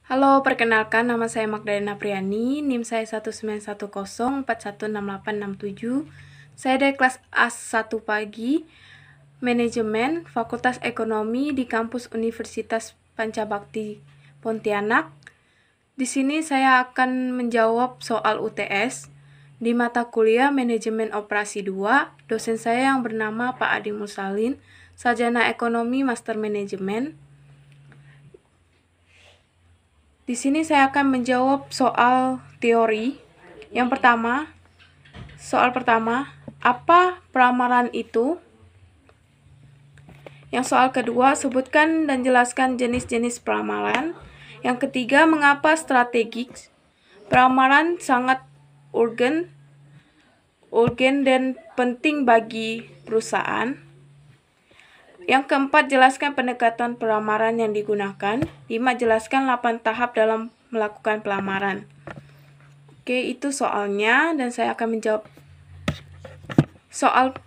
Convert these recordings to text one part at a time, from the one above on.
Halo, perkenalkan nama saya Magdalena Priani, NIM saya 19104168867. Saya dari kelas A1 pagi, Manajemen, Fakultas Ekonomi di kampus Universitas Pancabakti Pontianak. Di sini saya akan menjawab soal UTS di mata kuliah Manajemen Operasi 2. Dosen saya yang bernama Pak Adi Mursalin, sarjana Ekonomi Master Manajemen. Di sini saya akan menjawab soal teori. Yang pertama, soal pertama, apa peramaran itu? Yang soal kedua, sebutkan dan jelaskan jenis-jenis peramaran. Yang ketiga, mengapa strategis? Peramaran sangat urgen dan penting bagi perusahaan. Yang keempat, jelaskan pendekatan peramaran yang digunakan. 5. Jelaskan 8 tahap dalam melakukan pelamaran. Oke, itu soalnya dan saya akan menjawab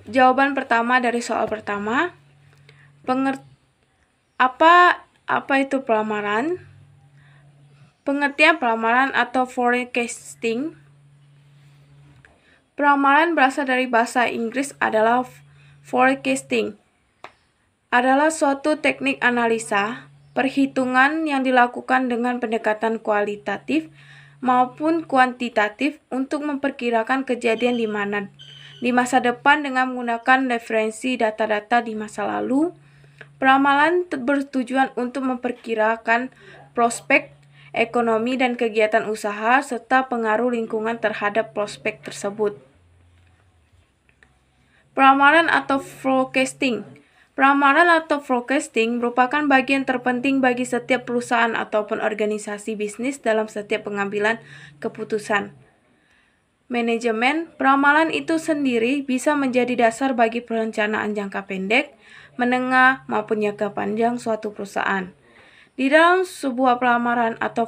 jawaban pertama dari soal pertama. Apa itu pelamaran? Pengertian pelamaran atau forecasting. Pelamaran berasal dari bahasa Inggris adalah forecasting. Adalah suatu teknik analisa, perhitungan yang dilakukan dengan pendekatan kualitatif maupun kuantitatif untuk memperkirakan kejadian di masa depan dengan menggunakan referensi data-data di masa lalu. Peramalan bertujuan untuk memperkirakan prospek ekonomi dan kegiatan usaha serta pengaruh lingkungan terhadap prospek tersebut. Peramalan atau forecasting. Peramaran atau forecasting merupakan bagian terpenting bagi setiap perusahaan ataupun organisasi bisnis dalam setiap pengambilan keputusan. Manajemen, peramalan itu sendiri bisa menjadi dasar bagi perencanaan jangka pendek, menengah, maupun jangka panjang suatu perusahaan. Di dalam sebuah peramaran atau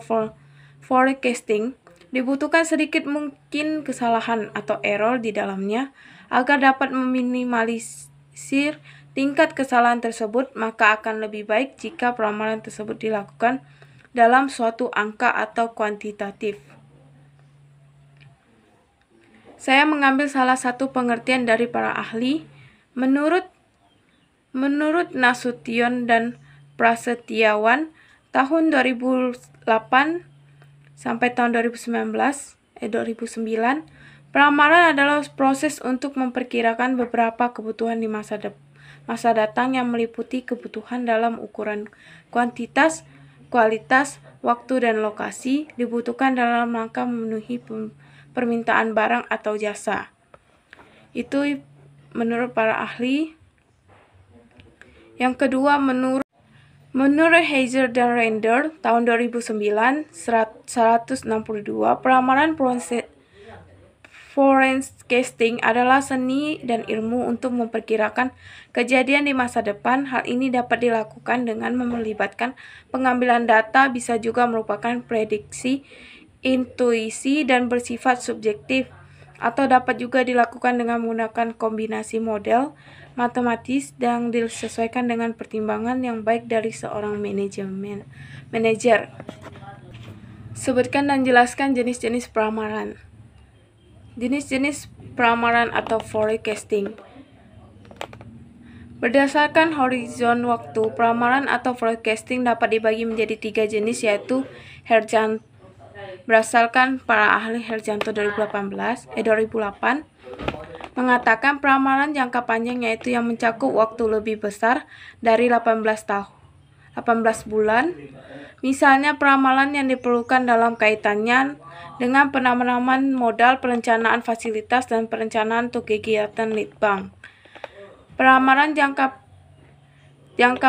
forecasting, dibutuhkan sedikit mungkin kesalahan atau error di dalamnya agar dapat meminimalisir tingkat kesalahan tersebut, maka akan lebih baik jika peramalan tersebut dilakukan dalam suatu angka atau kuantitatif. Saya mengambil salah satu pengertian dari para ahli. Menurut Nasution dan Prasetyawan, tahun 2008 sampai tahun 2009, peramaran adalah proses untuk memperkirakan beberapa kebutuhan di masa datang yang meliputi kebutuhan dalam ukuran kuantitas, kualitas, waktu, dan lokasi dibutuhkan dalam rangka memenuhi permintaan barang atau jasa. Itu menurut para ahli. Yang kedua, menurut Heiser dan Render tahun 2009 162, peramaran forecasting adalah seni dan ilmu untuk memperkirakan kejadian di masa depan. Hal ini dapat dilakukan dengan melibatkan pengambilan data, bisa juga merupakan prediksi, intuisi, dan bersifat subjektif, atau dapat juga dilakukan dengan menggunakan kombinasi model matematis yang disesuaikan dengan pertimbangan yang baik dari seorang manajer. Sebutkan dan jelaskan jenis-jenis peramaran. Jenis-jenis peramaran atau forecasting. Berdasarkan horizon waktu, peramaran atau forecasting dapat dibagi menjadi 3 jenis, yaitu berdasarkan para ahli Herjanto 2008 mengatakan peramaran jangka panjang yaitu yang mencakup waktu lebih besar dari 18 bulan. Misalnya peramalan yang diperlukan dalam kaitannya dengan penanaman modal, perencanaan fasilitas, dan perencanaan untuk kegiatan lead bank. Peramaran jangka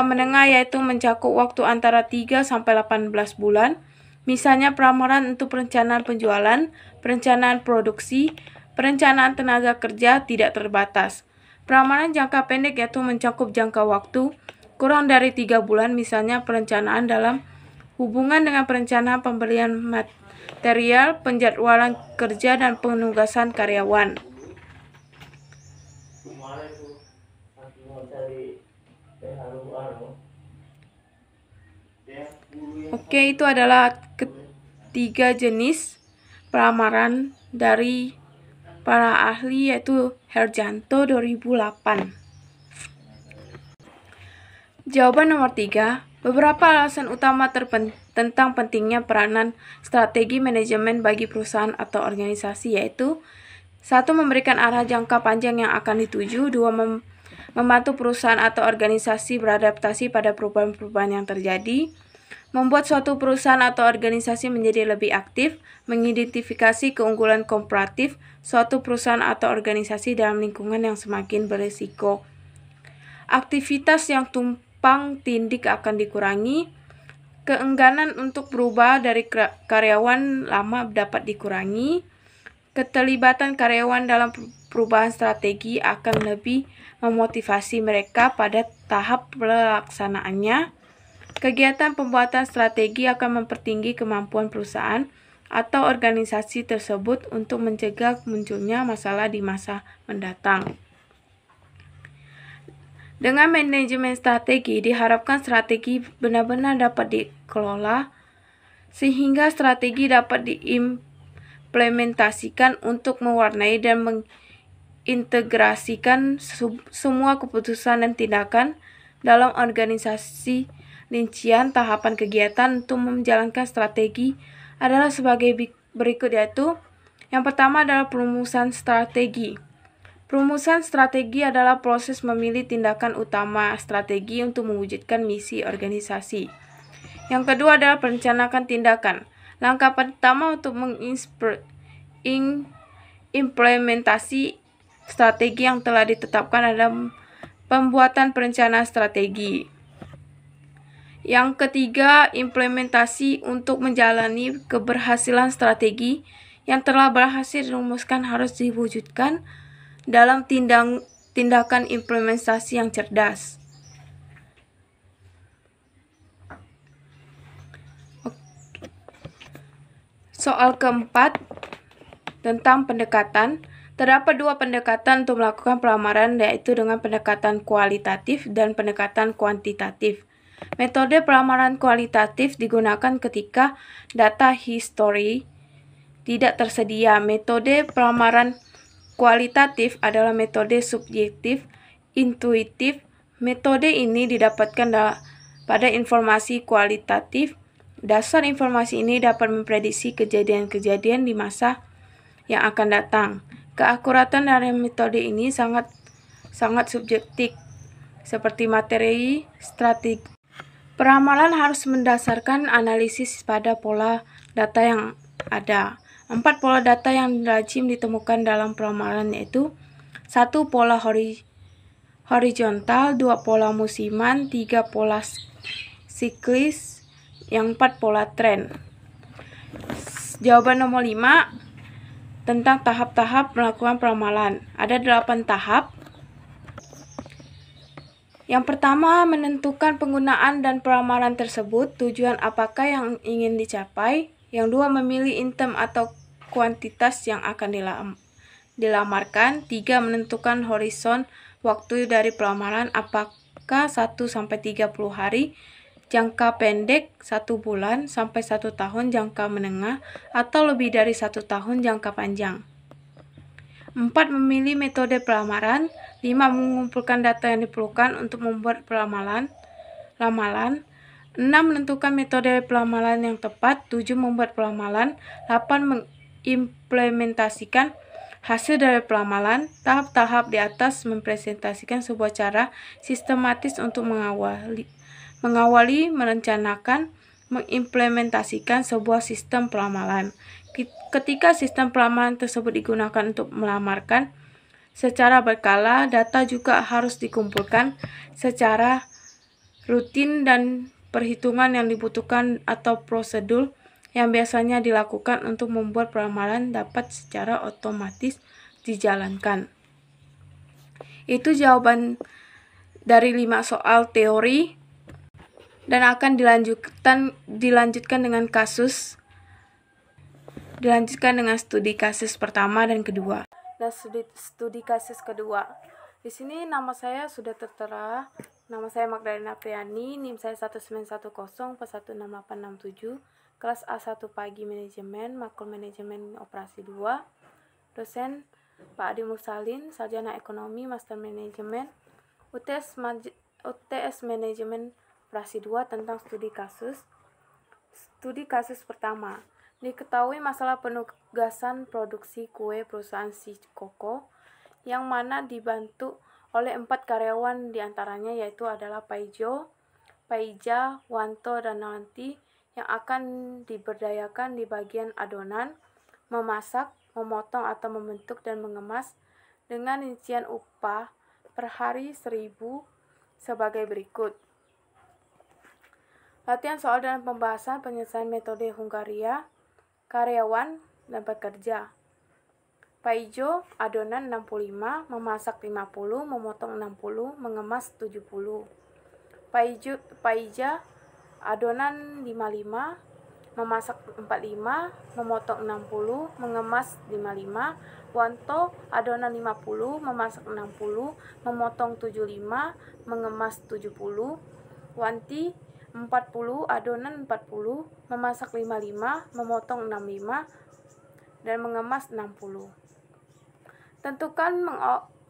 menengah yaitu mencakup waktu antara 3 sampai 18 bulan. Misalnya peramaran untuk perencanaan penjualan, perencanaan produksi, perencanaan tenaga kerja tidak terbatas. Peramaran jangka pendek yaitu mencakup jangka waktu kurang dari 3 bulan, misalnya perencanaan dalam hubungan dengan perencanaan pembelian material, penjadwalan kerja, dan penugasan karyawan. Oke, itu adalah 3 jenis pelamaran dari para ahli, yaitu Herjanto 2008. Jawaban nomor 3. Beberapa alasan utama tentang pentingnya peranan strategi manajemen bagi perusahaan atau organisasi, yaitu 1. Memberikan arah jangka panjang yang akan dituju. 2. Membantu perusahaan atau organisasi beradaptasi pada perubahan-perubahan yang terjadi. Membuat suatu perusahaan atau organisasi menjadi lebih aktif. Mengidentifikasi keunggulan komparatif suatu perusahaan atau organisasi dalam lingkungan yang semakin berisiko. Aktivitas yang tumpang tindih akan dikurangi. Keengganan untuk berubah dari karyawan lama dapat dikurangi. Keterlibatan karyawan dalam perubahan strategi akan lebih memotivasi mereka pada tahap pelaksanaannya. Kegiatan pembuatan strategi akan mempertinggi kemampuan perusahaan atau organisasi tersebut untuk mencegah munculnya masalah di masa mendatang. Dengan manajemen strategi, diharapkan strategi benar-benar dapat dikelola sehingga strategi dapat diimplementasikan untuk mewarnai dan mengintegrasikan semua keputusan dan tindakan dalam organisasi. Rincian tahapan kegiatan untuk menjalankan strategi adalah sebagai berikut, yaitu yang pertama adalah perumusan strategi. Perumusan strategi adalah proses memilih tindakan utama strategi untuk mewujudkan misi organisasi. Yang kedua adalah perencanaan tindakan. Langkah pertama untuk mengimplementasi strategi yang telah ditetapkan adalah pembuatan perencanaan strategi. Yang ketiga, implementasi. Untuk menjalani keberhasilan strategi yang telah berhasil dirumuskan harus diwujudkan dalam tindakan implementasi yang cerdas. Soal keempat tentang pendekatan. Terdapat 2 pendekatan untuk melakukan pelamaran, yaitu dengan pendekatan kualitatif dan pendekatan kuantitatif. Metode pelamaran kualitatif digunakan ketika data history tidak tersedia. Metode pelamaran kualitatif adalah metode subjektif, intuitif. Metode ini didapatkan pada informasi kualitatif. Dasar informasi ini dapat memprediksi kejadian-kejadian di masa yang akan datang. Keakuratan dari metode ini sangat subjektif, seperti materi strategi. Peramalan harus mendasarkan analisis pada pola data yang ada. 4 pola data yang lazim ditemukan dalam peramalan, yaitu 1. Pola horizontal, 2. Pola musiman, 3. Pola siklis, yang 4. Pola tren. Jawaban nomor 5 tentang tahap-tahap melakukan peramalan. Ada 8 tahap. Yang pertama, menentukan penggunaan dan peramalan tersebut, tujuan apakah yang ingin dicapai. Yang 2, memilih item atau kuantitas yang akan dilamarkan. 3, menentukan horizon waktu dari pelamaran, apakah 1-30 hari, jangka pendek 1 bulan sampai 1 tahun, jangka menengah, atau lebih dari 1 tahun, jangka panjang. 4. Memilih metode pelamaran. 5. Mengumpulkan data yang diperlukan untuk membuat lamalan. 6. Menentukan metode pelamalan yang tepat. 7. Membuat pelamalan. 8. Mengimplementasikan hasil dari pelamalan. Tahap-tahap di atas mempresentasikan sebuah cara sistematis untuk mengawali, merencanakan, mengimplementasikan sebuah sistem pelamalan. Ketika sistem pelamaran tersebut digunakan untuk melamarkan secara berkala, data juga harus dikumpulkan secara rutin dan perhitungan yang dibutuhkan atau prosedur yang biasanya dilakukan untuk membuat pelamaran dapat secara otomatis dijalankan. Itu jawaban dari 5 soal teori, dan akan dilanjutkan dengan studi kasus pertama dan kedua. Dan studi kasus kedua. Di sini nama saya sudah tertera Nama saya Magdalena Priani, NIM saya 19110416867, kelas A1 Pagi Manajemen, Makul Manajemen Operasi 2, dosen Pak Adi Mursalin, Sarjana Ekonomi, Master Manajemen, UTS Manajemen Operasi 2 tentang studi kasus. Studi kasus pertama, diketahui masalah penugasan produksi kue perusahaan si Koko, yang mana dibantu oleh 4 karyawan diantaranya yaitu adalah Paijo, Paija, Wanto, dan Nanti yang akan diberdayakan di bagian adonan, memasak, memotong atau membentuk dan mengemas dengan rincian upah per hari 1.000 sebagai berikut. Latihan soal dan pembahasan penyelesaian metode Hungaria, karyawan dan pekerja. Paijo, adonan 65, memasak 50, memotong 60, mengemas 70. Paija, adonan 55, memasak 45, memotong 60, mengemas 55. Wanto, adonan 50, memasak 60, memotong 75, mengemas 70. Wanti, 40, adonan 40, memasak 55, memotong 65, dan mengemas 60. Tentukan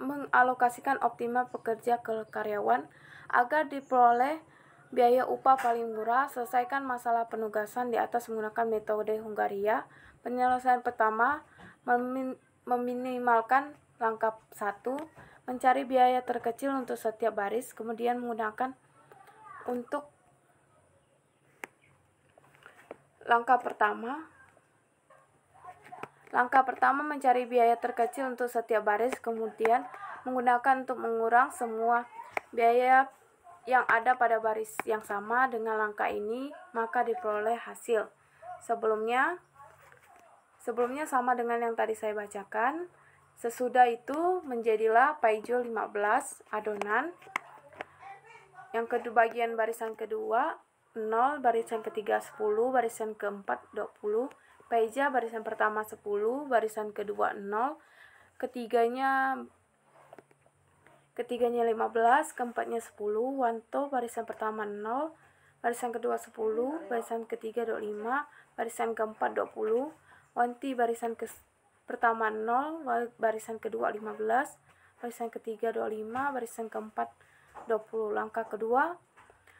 mengalokasikan optimal pekerja ke karyawan agar diperoleh biaya upah paling murah. Selesaikan masalah penugasan di atas menggunakan metode Hungaria. Penyelesaian pertama, meminimalkan langkah 1, mencari biaya terkecil untuk setiap baris, kemudian menggunakan untuk langkah pertama mencari biaya terkecil untuk setiap baris, kemudian menggunakan untuk mengurang semua biaya yang ada pada baris yang sama. Dengan langkah ini, maka diperoleh hasil. Sebelumnya sama dengan yang tadi saya bacakan. Sesudah itu menjadilah Paijo 15 adonan. Yang kedua, bagian barisan kedua 0, barisan ketiga 10, barisan keempat 20, Paija barisan pertama 10, barisan kedua 0, ketiganya 15, keempatnya 10, Wanto barisan pertama 0, barisan kedua 10, barisan ketiga 25, barisan keempat 20, Wanti barisan pertama 0, barisan kedua 15, barisan ketiga 25, barisan keempat 20. Langkah kedua,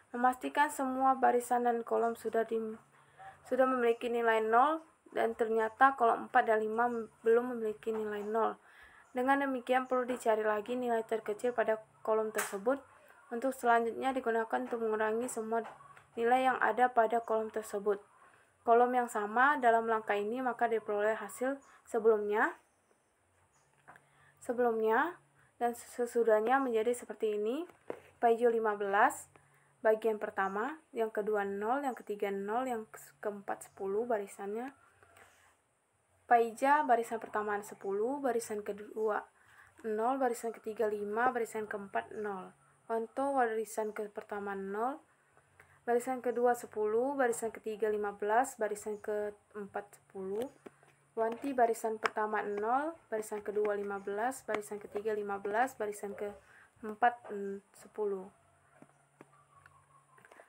memastikan semua barisan dan kolom sudah memiliki nilai 0 dan ternyata kolom 4 dan 5 belum memiliki nilai 0. Dengan demikian perlu dicari lagi nilai terkecil pada kolom tersebut. Untuk selanjutnya digunakan untuk mengurangi semua nilai yang ada pada kolom tersebut. Kolom yang sama dalam langkah ini maka diperoleh hasil sebelumnya dan sesudahnya menjadi seperti ini. Paijo 15, bagian pertama, yang kedua 0, yang ketiga 0, yang keempat 10 barisannya. Paija barisan pertama 10, barisan kedua 0, barisan ketiga 5, barisan keempat 0. Wanto barisan pertama 0, barisan kedua 10, barisan ketiga 15, barisan keempat 10. Wanti barisan pertama 0, barisan kedua 15, barisan ketiga 15, barisan keempat 10.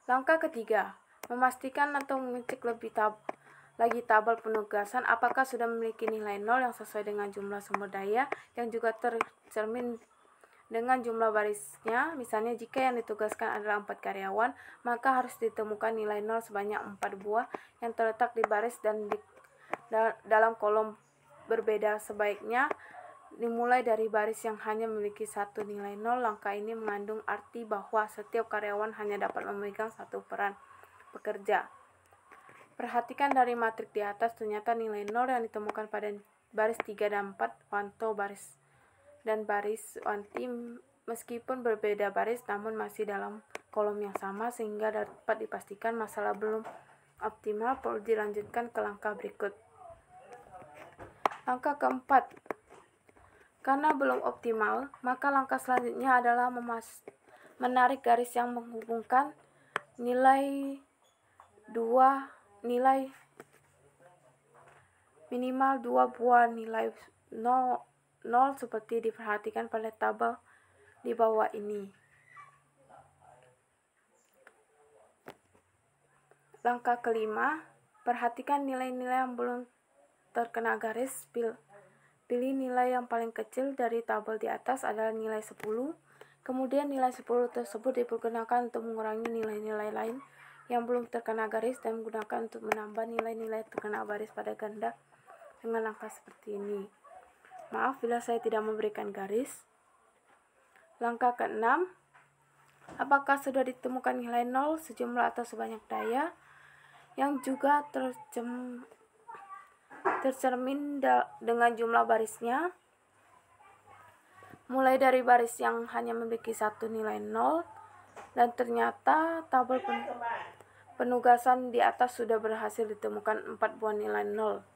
Langkah ketiga, memastikan atau mengecek lagi tabel penugasan apakah sudah memiliki nilai 0 yang sesuai dengan jumlah sumber daya yang juga tercermin dengan jumlah barisnya. Misalnya jika yang ditugaskan adalah 4 karyawan, maka harus ditemukan nilai 0 sebanyak 4 buah yang terletak di baris dan dalam kolom berbeda. Sebaiknya dimulai dari baris yang hanya memiliki satu nilai 0. Langkah ini mengandung arti bahwa setiap karyawan hanya dapat memegang satu peran pekerja. Perhatikan dari matrik di atas, ternyata nilai 0 yang ditemukan pada baris 3 dan 4 Wanto baris Wanti meskipun berbeda baris namun masih dalam kolom yang sama, sehingga dapat dipastikan masalah belum optimal. Perlu dilanjutkan ke langkah berikut. Langkah keempat, karena belum optimal, maka langkah selanjutnya adalah menarik garis yang menghubungkan minimal 2 buah nilai 0 seperti diperhatikan pada tabel di bawah ini. Langkah kelima, perhatikan nilai-nilai yang belum terkena garis. Pilih nilai yang paling kecil dari tabel di atas adalah nilai 10. Kemudian nilai 10 tersebut dipergunakan untuk mengurangi nilai-nilai lain yang belum terkena garis dan gunakan untuk menambah nilai-nilai terkena garis pada ganda dengan langkah seperti ini. Maaf bila saya tidak memberikan garis. Langkah keenam, apakah sudah ditemukan nilai 0 sejumlah atau sebanyak daya yang juga tercermin dengan jumlah barisnya, mulai dari baris yang hanya memiliki satu nilai 0, dan ternyata tabel penugasan di atas sudah berhasil ditemukan 4 buah nilai 0.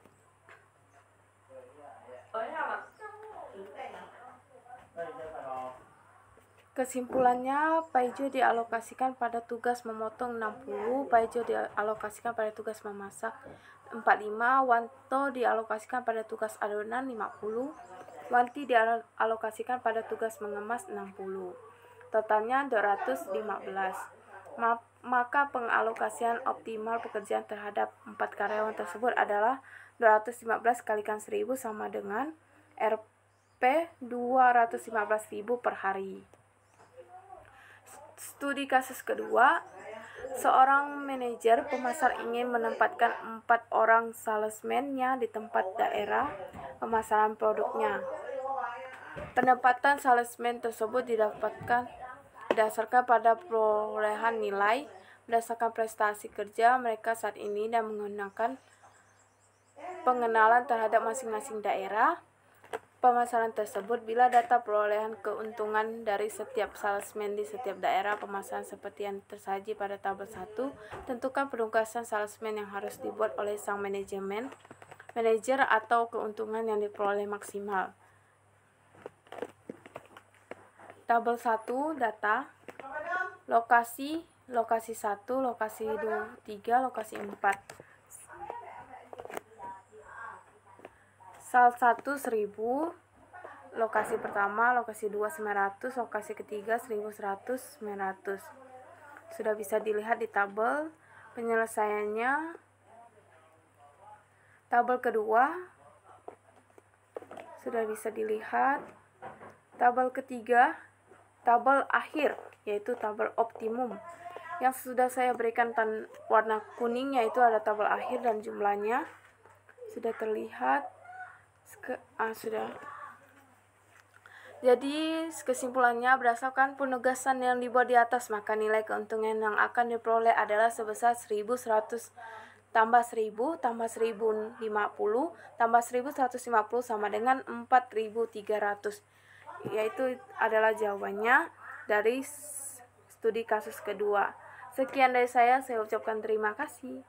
Kesimpulannya, Paijo dialokasikan pada tugas memotong 60, Paijo dialokasikan pada tugas memasak 45, Wanto dialokasikan pada tugas adonan 50, Wanti dialokasikan pada tugas mengemas 60. Totalnya 215. Maka pengalokasian optimal pekerjaan terhadap 4 karyawan tersebut adalah 215 kalikan 1000 sama dengan Rp 215.000 per hari. Studi kasus kedua, seorang manajer pemasar ingin menempatkan 4 orang salesman-nya di tempat daerah pemasaran produknya. Penempatan salesman tersebut didasarkan pada perolehan nilai berdasarkan prestasi kerja mereka saat ini dan menggunakan pengenalan terhadap masing-masing daerah pemasaran tersebut. Bila data perolehan keuntungan dari setiap salesman di setiap daerah pemasaran seperti yang tersaji pada tabel 1, tentukan penugasan salesman yang harus dibuat oleh sang manajer atau keuntungan yang diperoleh maksimal. Tabel 1, data, lokasi 1, lokasi 2, 3, lokasi 4. Sal 1 1000, lokasi pertama, lokasi 2 900, lokasi ketiga 1100, 900. Sudah bisa dilihat di tabel penyelesaiannya. Tabel kedua sudah bisa dilihat. Tabel ketiga, tabel akhir, yaitu tabel optimum. Yang sudah saya berikan warna kuning, yaitu ada tabel akhir dan jumlahnya. Sudah terlihat. Sudah. Jadi kesimpulannya, berdasarkan penugasan yang dibuat di atas, maka nilai keuntungan yang akan diperoleh adalah sebesar 1100 tambah 1000 tambah 1050 tambah 1150 sama dengan 4300. Yaitu adalah jawabannya dari studi kasus kedua. Sekian dari saya ucapkan terima kasih.